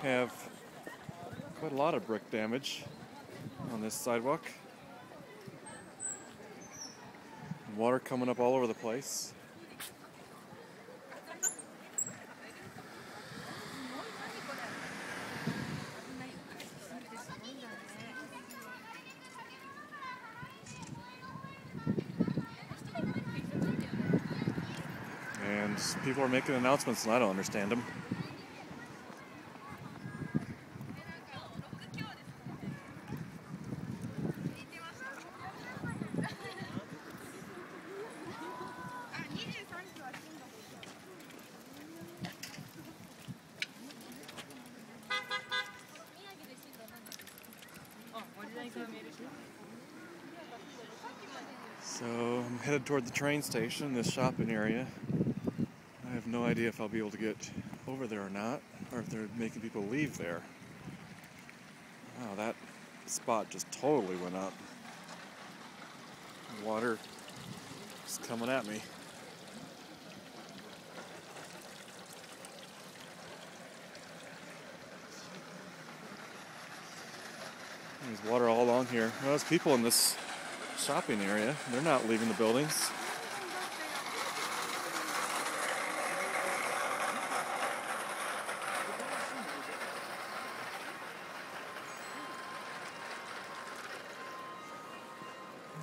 have quite a lot of brick damage on this sidewalk. Water coming up all over the place. And people are making announcements and I don't understand them. So I'm headed toward the train station, this shopping area. I have no idea if I'll be able to get over there or not, or if they're making people leave there. Wow, that spot just totally went up. Water is coming at me. There's water all along here. Well, there's people in this shopping area. They're not leaving the buildings.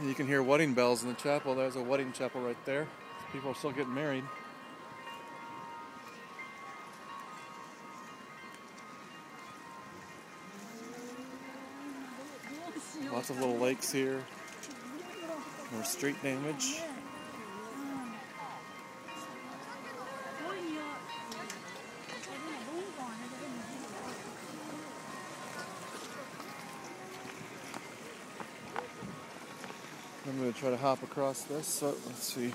You can hear wedding bells in the chapel. There's a wedding chapel right there. People are still getting married. Lots of little lakes here. More street damage. I'm going to try to hop across this. So let's see.